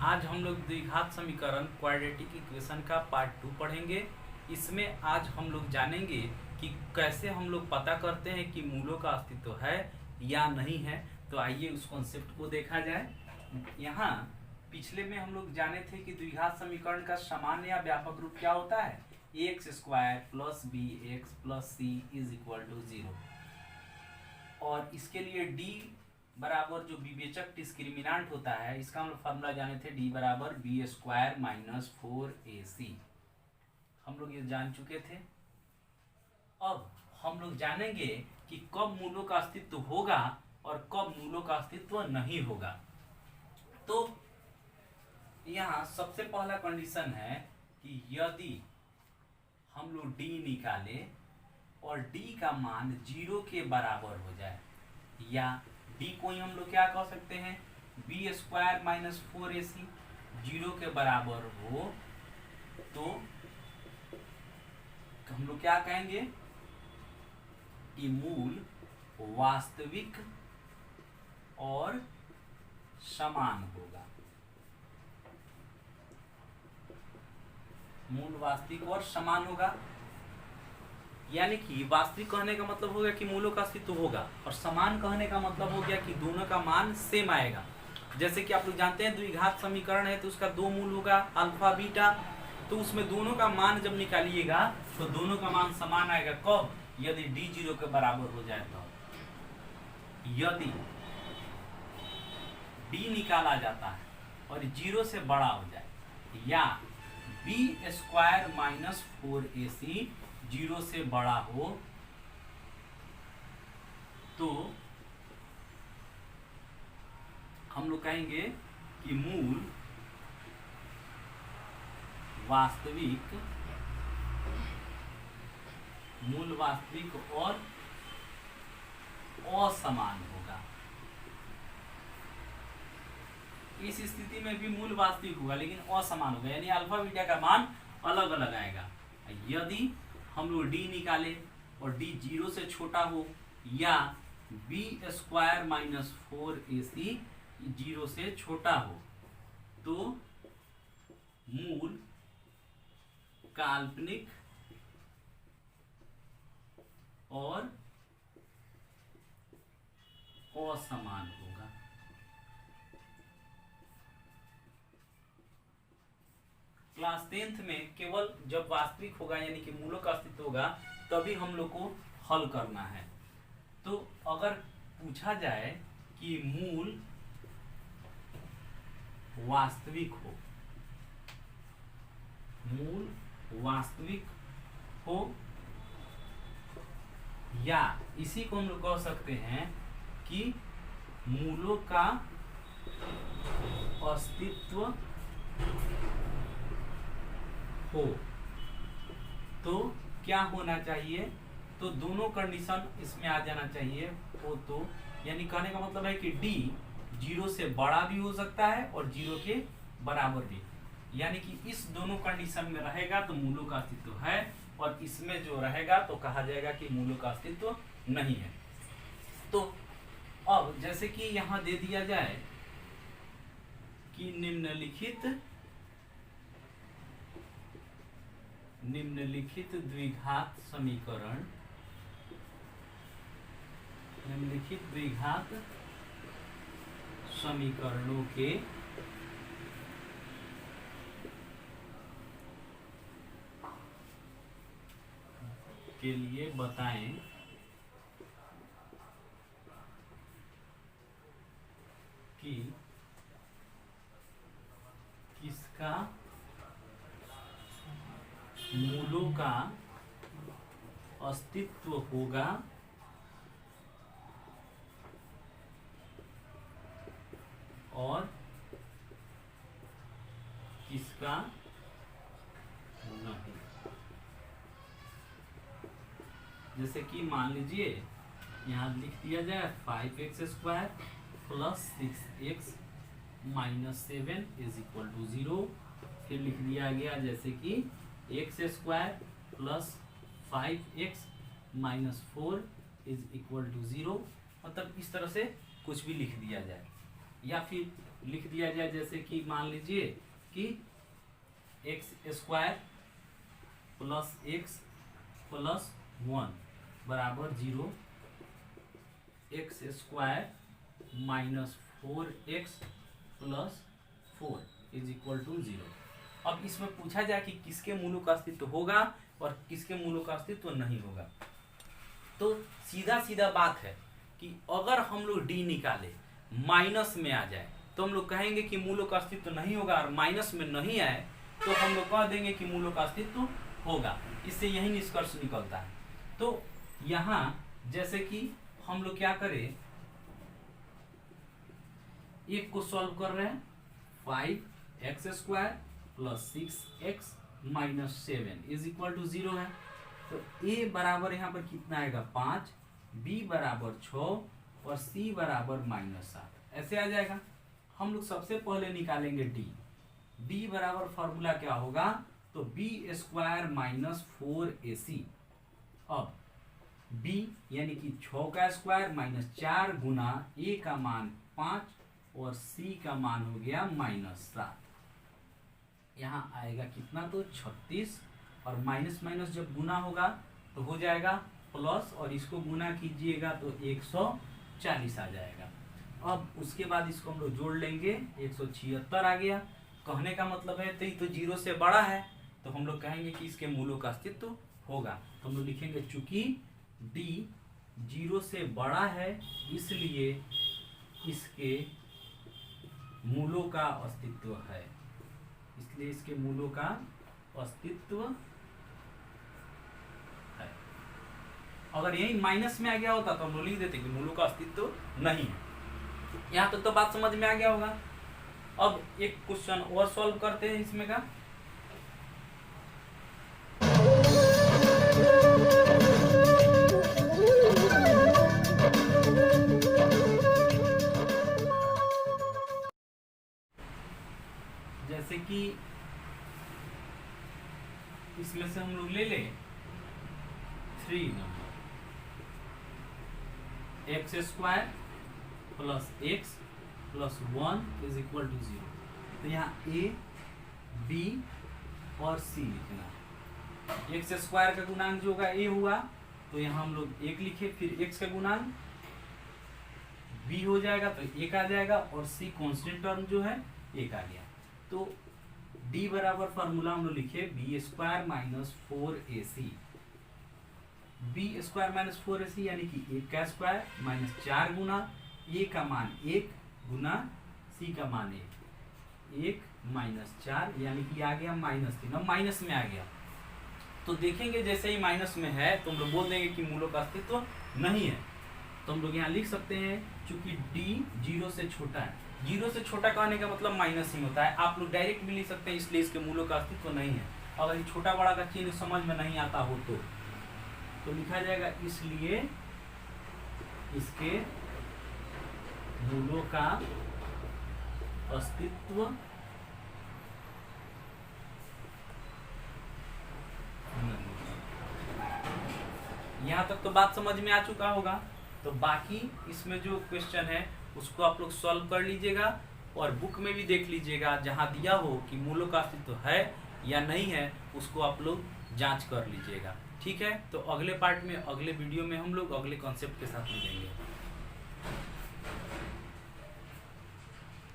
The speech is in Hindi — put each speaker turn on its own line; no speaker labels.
आज हम लोग द्विघात समीकरण क्वाड्रेटिक इक्वेशन का पार्ट 2 पढ़ेंगे। इसमें आज हम लोग जानेंगे कि कैसे हम लोग पता करते हैं कि मूलों का अस्तित्व है या नहीं है। तो आइए उस कॉन्सेप्ट को देखा जाए। यहाँ पिछले में हम लोग जाने थे कि द्विघात समीकरण का सामान्य या व्यापक रूप क्या होता है, X square plus B X plus C is equal to 0। और इसके लिए डी बराबर जो विवेचक डिस्क्रिमिनांट होता है, इसका हम लोग फॉर्मूला जाने थे, डी बराबर बी स्क्वायर माइनस 4ac। हम लोग ये जान चुके थे। अब हम लोग जानेंगे कि कब मूलों का अस्तित्व होगा और कब मूलों का अस्तित्व नहीं होगा। तो यहाँ सबसे पहला कंडीशन है कि यदि हम लोग डी निकाले और डी का मान 0 के बराबर हो जाए, या डी को ही हम लोग क्या कह सकते हैं, बी स्क्वायर माइनस 4ac 0 के बराबर हो, तो हम लोग क्या कहेंगे कि मूल वास्तविक और समान होगा। मूल वास्तविक और समान होगा, यानी कि वास्तविक कहने का मतलब हो गया कि मूलों का अस्तित्व होगा, और समान कहने का मतलब हो गया कि दोनों का मान सेम आएगा। जैसे कि आप लोग जानते हैं द्विघात समीकरण है तो उसका दो मूल होगा अल्फा बीटा, तो उसमें दोनों का मान जब निकालिएगा तो दोनों का मान समान आएगा। कब? यदि डी 0 के बराबर हो जाए तो। यदि डी निकाला जाता है और 0 से बड़ा हो जाए, या बी स्क्वायर माइनस 4ac 0 से बड़ा हो, तो हम लोग कहेंगे कि मूल वास्तविक और असमान होगा। इस स्थिति में भी मूल वास्तविक होगा लेकिन असमान होगा, यानी अल्फा बीटा का मान अलग अलग आएगा। यदि हम लोग डी निकाले और डी 0 से छोटा हो, या बी स्क्वायर माइनस 4ac 0 से छोटा हो, तो मूल काल्पनिक और असमान होगा। क्लास 10th में केवल जब वास्तविक होगा यानी कि मूलों का अस्तित्व होगा तभी हम लोग को हल करना है। तो अगर पूछा जाए कि मूल वास्तविक हो, या इसी को हम लोग कह सकते हैं कि मूलों का अस्तित्व हो, तो क्या होना चाहिए, तो दोनों कंडीशन इसमें आ जाना चाहिए हो। तो यानी कहने का मतलब है कि डी 0 से बड़ा भी हो सकता है और 0 के बराबर भी, यानी कि इस दोनों कंडीशन में रहेगा तो मूलों का अस्तित्व है, और इसमें जो रहेगा तो कहा जाएगा कि मूलों का अस्तित्व नहीं है। तो अब जैसे कि यहाँ दे दिया जाए कि निम्नलिखित द्विघात समीकरणों के लिए बताएं कि किसका मूलों का अस्तित्व होगा और किसका नहीं। जैसे कि मान लीजिए यहाँ लिख दिया जाए 5x square plus 6x minus 7 is equal to 0। फिर लिख दिया गया जैसे कि X square plus 5x minus 4 is equal to 0, मतलब इस तरह से कुछ भी लिख दिया जाए। या फिर लिख दिया जाए, जैसे कि मान लीजिए कि X square plus X plus 1 बराबर 0, X square minus 4x plus 4 is equal to 0। अब इसमें पूछा जाए कि किसके मूलों का अस्तित्व होगा और किसके मूलों का अस्तित्व नहीं होगा। तो सीधा सीधा बात है कि अगर हम लोग डी निकाले माइनस में आ जाए तो हम लोग कहेंगे कि मूलों का अस्तित्व नहीं होगा, और माइनस में नहीं आए तो हम लोग कह देंगे कि मूलों का अस्तित्व होगा। इससे यही निष्कर्ष निकलता है। तो यहाँ जैसे कि हम लोग क्या करें, एक को सॉल्व कर रहे हैं, 5x square plus 6x minus 7 is equal to 0 है। तो a बराबर यहाँ पर कितना आएगा 5, b बराबर 6 और c बराबर -7, ऐसे आ जाएगा। हम लोग सबसे पहले निकालेंगे d। d बराबर फॉर्मूला क्या होगा, तो b स्क्वायर माइनस 4ac। अब b यानी कि 6 का स्क्वायर माइनस 4 गुना a का मान 5 और c का मान हो गया -7। यहाँ आएगा कितना, तो 36, और माइनस माइनस जब गुना होगा तो हो जाएगा प्लस, और इसको गुना कीजिएगा तो 140 आ जाएगा। अब उसके बाद इसको हम लोग जोड़ लेंगे, 176 आ गया। कहने का मतलब है तो 0 से बड़ा है, तो हम लोग कहेंगे कि इसके मूलों का अस्तित्व होगा। तो हम लोग लिखेंगे चूंकि d 0 से बड़ा है इसलिए इसके मूलों का अस्तित्व है, इसलिए इसके मूलों का अस्तित्व है। अगर यही माइनस में आ गया होता तो हम लोग लिख देते कि मूलों का अस्तित्व नहीं है। यहाँ तक तो बात समझ में आ गया होगा। अब एक क्वेश्चन और सॉल्व करते हैं इसमें का। जैसे कि इसमें से हम लोग ले लें 3 number, X square plus X plus 1 is equal to 0। तो यहाँ a, b और c लिखना। एक्स स्क्वायर का गुणांक जो होगा a हुआ, तो यहाँ हम लोग 1 लिखे, फिर x का गुणांक b हो जाएगा तो 1 आ जाएगा, और c कांस्टेंट टर्म जो है 1 आ गया। तो d बराबर फॉर्मूला हम लोग लिखे B square minus 4ac। B square minus 4ac यानी कि 1 का स्क्वायर माइनस 4 गुना a का मान 1 गुना c का मान 1 माइनस 4 यानी कि आ गया -3। अब माइनस में आ गया तो देखेंगे जैसे ही माइनस में है तो हम लोग बोल देंगे कि मूलों का अस्तित्व नहीं है। तो हम लोग यहाँ लिख सकते हैं चूंकि d 0 से छोटा है। 0 से छोटा कहने का मतलब माइनस ही होता है। आप लोग डायरेक्ट भी लिख सकते हैं, इसलिए इसके मूलों का अस्तित्व नहीं है। अगर ये छोटा बड़ा का चिन्ह समझ में नहीं आता हो तो लिखा जाएगा इसलिए इसके मूलों का अस्तित्व यहाँ तक तो बात समझ में आ चुका होगा। तो बाकी इसमें जो क्वेश्चन है उसको आप लोग सॉल्व कर लीजिएगा और बुक में भी देख लीजिएगा, जहाँ दिया हो कि मूलों का अस्तित्व है या नहीं है उसको आप लोग जांच कर लीजिएगा। ठीक है, तो अगले पार्ट में, अगले वीडियो में हम लोग अगले कॉन्सेप्ट के साथ मिलेंगे।